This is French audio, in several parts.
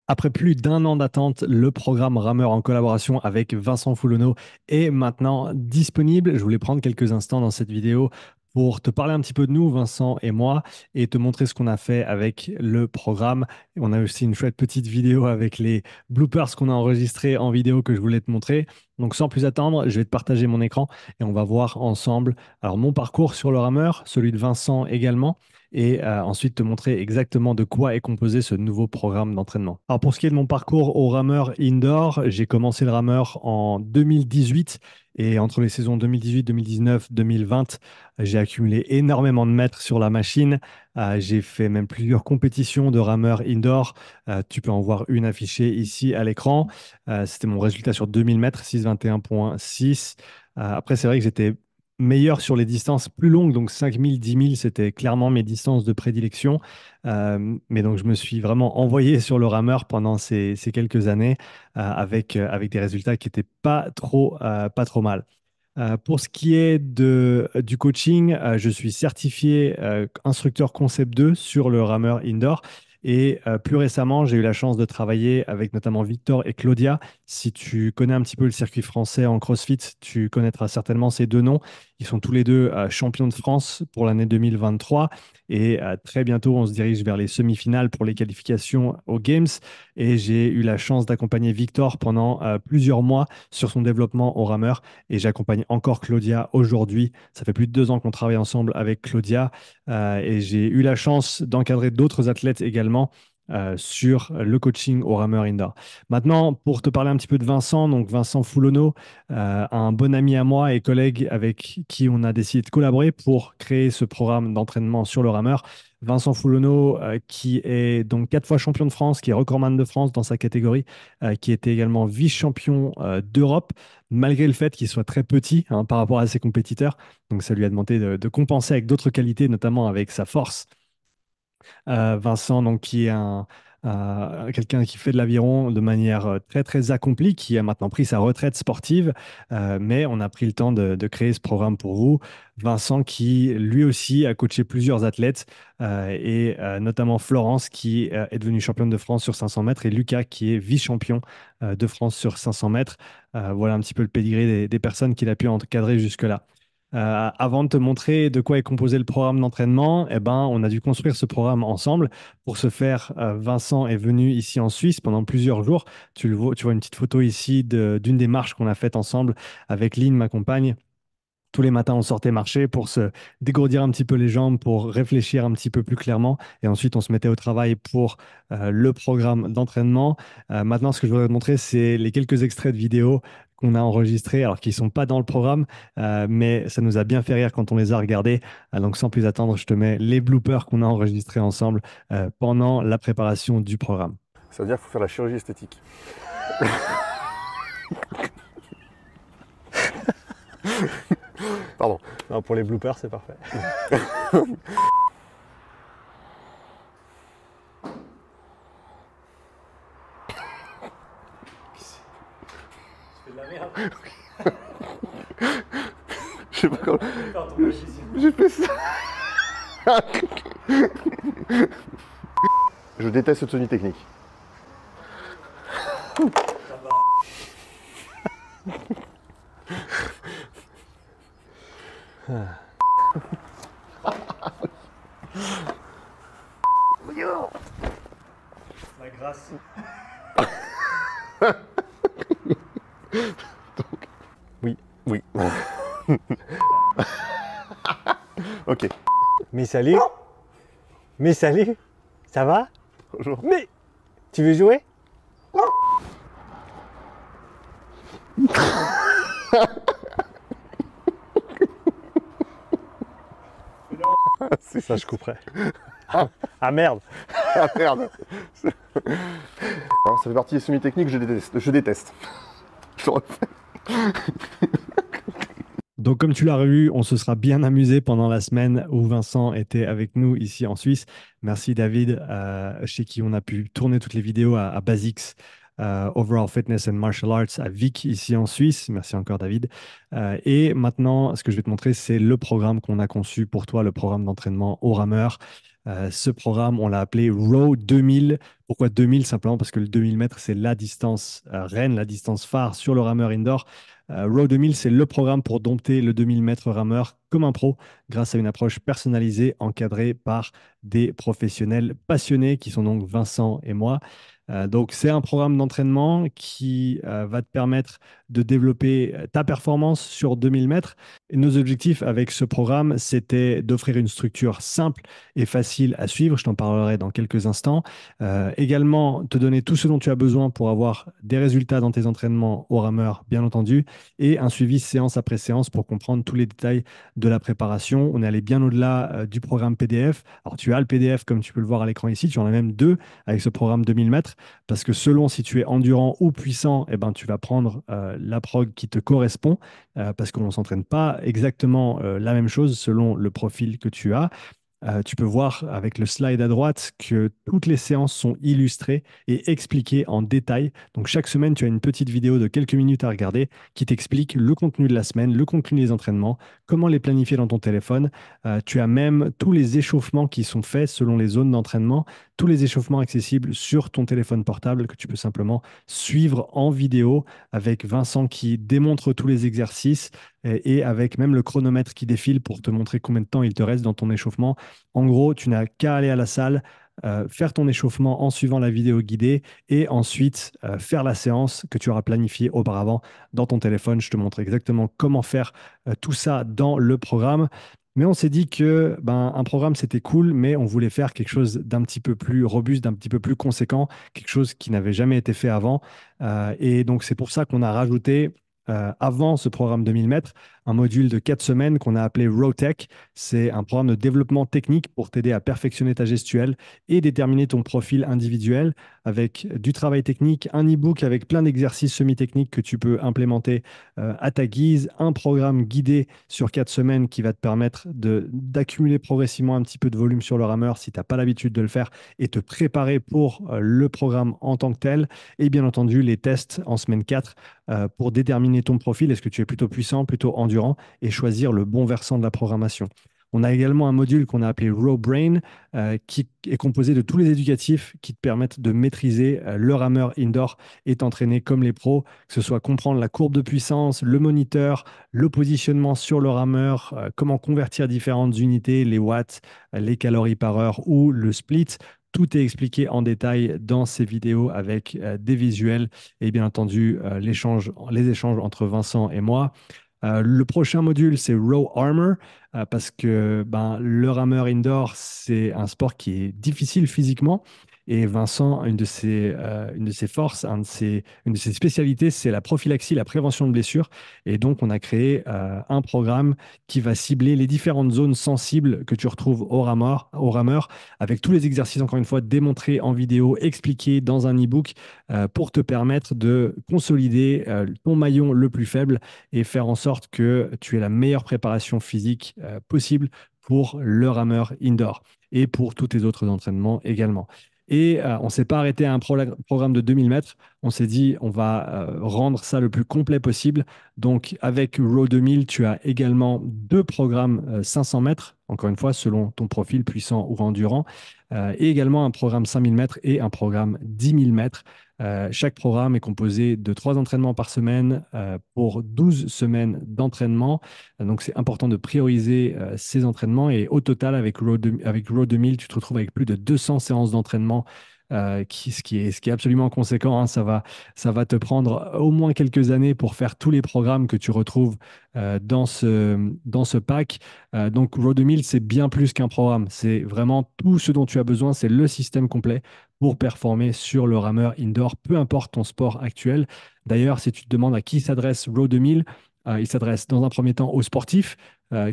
Après plus d'un an d'attente, le programme Rameur en collaboration avec Vincent Foulonneau est maintenant disponible. Je voulais prendre quelques instants dans cette vidéo pour te parler un petit peu de nous, Vincent et moi, et te montrer ce qu'on a fait avec le programme. Et on a aussi une chouette petite vidéo avec les bloopers qu'on a enregistrés en vidéo que je voulais te montrer. Donc sans plus attendre, je vais te partager mon écran et on va voir ensemble alors mon parcours sur le rameur, celui de Vincent également et ensuite te montrer exactement de quoi est composé ce nouveau programme d'entraînement. Alors pour ce qui est de mon parcours au rameur indoor, j'ai commencé le rameur en 2018 et entre les saisons 2018, 2019, 2020, j'ai accumulé énormément de mètres sur la machine. J'ai fait même plusieurs compétitions de rameur indoor. Tu peux en voir une affichée ici à l'écran. C'était mon résultat sur 2000 mètres, 6,21,6. Après, c'est vrai que j'étais meilleur sur les distances plus longues, donc 5000, 10 000, c'était clairement mes distances de prédilection. Mais donc, je me suis vraiment envoyé sur le rameur pendant ces quelques années avec des résultats qui n'étaient pas trop mal. Pour ce qui est du coaching, je suis certifié instructeur Concept 2 sur le rameur indoor. Et plus récemment, j'ai eu la chance de travailler avec notamment Victor et Claudia. Si tu connais un petit peu le circuit français en CrossFit, tu connaîtras certainement ces deux noms. Ils sont tous les deux champions de France pour l'année 2023. Et très bientôt, on se dirige vers les semi-finales pour les qualifications aux Games. Et j'ai eu la chance d'accompagner Victor pendant plusieurs mois sur son développement au rameur et j'accompagne encore Claudia aujourd'hui. Ça fait plus de 2 ans qu'on travaille ensemble avec Claudia et j'ai eu la chance d'encadrer d'autres athlètes également sur le coaching au rameur indoor. Maintenant, pour te parler un petit peu de Vincent, donc Vincent Foulonneau, un bon ami à moi et collègue avec qui on a décidé de collaborer pour créer ce programme d'entraînement sur le rameur. Vincent Foulonneau, qui est donc 4 fois champion de France, qui est recordman de France dans sa catégorie, qui était également vice-champion d'Europe, malgré le fait qu'il soit très petit hein, par rapport à ses compétiteurs. Donc ça lui a demandé de compenser avec d'autres qualités, notamment avec sa force. Vincent, donc, qui est quelqu'un qui fait de l'aviron de manière très très accomplie, qui a maintenant pris sa retraite sportive, mais on a pris le temps de créer ce programme pour vous. Vincent, qui lui aussi a coaché plusieurs athlètes, et notamment Florence, qui est devenue championne de France sur 500 mètres, et Lucas, qui est vice-champion de France sur 500 mètres. Voilà un petit peu le pédigré des personnes qu'il a pu encadrer jusque-là. Avant de te montrer de quoi est composé le programme d'entraînement, eh ben, on a dû construire ce programme ensemble. Pour ce faire, Vincent est venu ici en Suisse pendant plusieurs jours. Tu vois une petite photo ici d'une des marches qu'on a faites ensemble avec Lynn, ma compagne. Tous les matins, on sortait marcher pour se dégourdir un petit peu les jambes, pour réfléchir un petit peu plus clairement. Et ensuite, on se mettait au travail pour le programme d'entraînement. Maintenant, ce que je voudrais te montrer, c'est les quelques extraits de vidéos qu'on a enregistrés, alors qu'ils ne sont pas dans le programme, mais ça nous a bien fait rire quand on les a regardés. Donc, sans plus attendre, je te mets les bloopers qu'on a enregistrés ensemble pendant la préparation du programme. Ça veut dire qu'il faut faire la chirurgie esthétique. Pardon. Non, pour les bloopers, c'est parfait. Je sais pas comment. J'ai fait ça. Je déteste cette tenue technique. La grâce. Oui. Oui. Ok. Mais salut. Mais salut. Ça va? Bonjour. Mais tu veux jouer? Ça, je couperai. Ah merde. Ah merde. Alors, ça fait partie des semi-techniques que je déteste. Je déteste. Je le refais. Donc, comme tu l'as vu, on se sera bien amusé pendant la semaine où Vincent était avec nous ici en Suisse. Merci David, chez qui on a pu tourner toutes les vidéos à Basics, Overall Fitness and Martial Arts à Vic, ici en Suisse. Merci encore David. Et maintenant, ce que je vais te montrer, c'est le programme qu'on a conçu pour toi, le programme d'entraînement au rameur. Ce programme, on l'a appelé Row 2000. Pourquoi 2000? Simplement parce que le 2000 mètres, c'est la distance reine, la distance phare sur le rameur indoor. Row 2000, c'est le programme pour dompter le 2000 mètres rameur comme un pro grâce à une approche personnalisée encadrée par des professionnels passionnés qui sont donc Vincent et moi. Donc, c'est un programme d'entraînement qui va te permettre de développer ta performance sur 2000 mètres. Et nos objectifs avec ce programme, c'était d'offrir une structure simple et facile à suivre. Je t'en parlerai dans quelques instants. Également, te donner tout ce dont tu as besoin pour avoir des résultats dans tes entraînements au rameur, bien entendu, et un suivi séance après séance pour comprendre tous les détails de la préparation. On est allé bien au-delà du programme PDF. Alors, tu as le PDF, comme tu peux le voir à l'écran ici. Tu en as même deux avec ce programme 2000 mètres parce que selon si tu es endurant ou puissant, eh ben, tu vas prendre la prog qui te correspond parce qu'on ne s'entraîne pas exactement la même chose selon le profil que tu as. Tu peux voir avec le slide à droite que toutes les séances sont illustrées et expliquées en détail. Donc chaque semaine, tu as une petite vidéo de quelques minutes à regarder qui t'explique le contenu de la semaine, le contenu des entraînements, comment les planifier dans ton téléphone. Tu as même tous les échauffements qui sont faits selon les zones d'entraînement, tous les échauffements accessibles sur ton téléphone portable que tu peux simplement suivre en vidéo avec Vincent qui démontre tous les exercices et avec même le chronomètre qui défile pour te montrer combien de temps il te reste dans ton échauffement. En gros, tu n'as qu'à aller à la salle, faire ton échauffement en suivant la vidéo guidée et ensuite faire la séance que tu auras planifiée auparavant dans ton téléphone. Je te montre exactement comment faire tout ça dans le programme. Mais on s'est dit que ben, un programme, c'était cool, mais on voulait faire quelque chose d'un petit peu plus robuste, d'un petit peu plus conséquent, quelque chose qui n'avait jamais été fait avant. Et donc, c'est pour ça qu'on a rajouté, avant ce programme 2000 mètres, un module de 4 semaines qu'on a appelé RowTech. C'est un programme de développement technique pour t'aider à perfectionner ta gestuelle et déterminer ton profil individuel avec du travail technique, un e-book avec plein d'exercices semi-techniques que tu peux implémenter à ta guise, un programme guidé sur 4 semaines qui va te permettre d'accumuler progressivement un petit peu de volume sur le rameur si tu n'as pas l'habitude de le faire et te préparer pour le programme en tant que tel. Et bien entendu, les tests en semaine 4 pour déterminer ton profil. Est-ce que tu es plutôt puissant, plutôt endurant et choisir le bon versant de la programmation. On a également un module qu'on a appelé Raw Brain qui est composé de tous les éducatifs qui te permettent de maîtriser le rameur indoor et t'entraîner comme les pros, que ce soit comprendre la courbe de puissance, le moniteur, le positionnement sur le rameur, comment convertir différentes unités, les watts, les calories par heure ou le split. Tout est expliqué en détail dans ces vidéos avec des visuels et bien entendu les échanges entre Vincent et moi. Le prochain module, c'est Row Armor, parce que ben, le rameur indoor, c'est un sport qui est difficile physiquement. Et Vincent, une de ses forces, une de ses spécialités, c'est la prophylaxie, la prévention de blessures. Et donc, on a créé un programme qui va cibler les différentes zones sensibles que tu retrouves au rameur, avec tous les exercices, encore une fois, démontrés en vidéo, expliqués dans un e-book, pour te permettre de consolider ton maillon le plus faible et faire en sorte que tu aies la meilleure préparation physique possible pour le rameur indoor et pour tous tes autres entraînements également. Et on ne s'est pas arrêté à un programme de 2000 mètres. On s'est dit, on va rendre ça le plus complet possible. Donc, avec Row 2000, tu as également deux programmes 500 mètres, encore une fois, selon ton profil puissant ou endurant, et également un programme 5000 mètres et un programme 10 000 mètres. Chaque programme est composé de 3 entraînements par semaine pour 12 semaines d'entraînement. Donc, c'est important de prioriser ces entraînements. Et au total, avec Row 2000, tu te retrouves avec plus de 200 séances d'entraînement, ce qui est absolument conséquent, hein. Ça va te prendre au moins quelques années pour faire tous les programmes que tu retrouves dans ce pack. Donc, Row 2000, c'est bien plus qu'un programme. C'est vraiment tout ce dont tu as besoin. C'est le système complet pour performer sur le rameur indoor, peu importe ton sport actuel. D'ailleurs, si tu te demandes à qui s'adresse Row 2000, il s'adresse dans un premier temps aux sportifs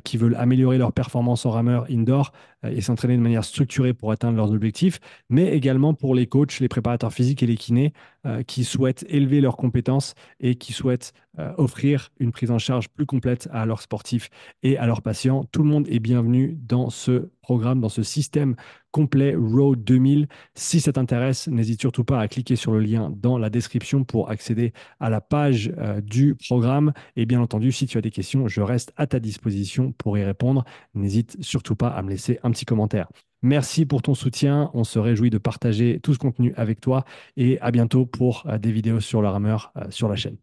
qui veulent améliorer leur performance en rameur indoor et s'entraîner de manière structurée pour atteindre leurs objectifs, mais également pour les coachs, les préparateurs physiques et les kinés qui souhaitent élever leurs compétences et qui souhaitent offrir une prise en charge plus complète à leurs sportifs et à leurs patients. Tout le monde est bienvenu dans ce programme, dans ce système complet Row 2000. Si ça t'intéresse, n'hésite surtout pas à cliquer sur le lien dans la description pour accéder à la page du programme. Et bien entendu, si tu as des questions, je reste à ta disposition pour y répondre. N'hésite surtout pas à me laisser un petit commentaire. Merci pour ton soutien. On se réjouit de partager tout ce contenu avec toi et à bientôt pour des vidéos sur le rameur sur la chaîne.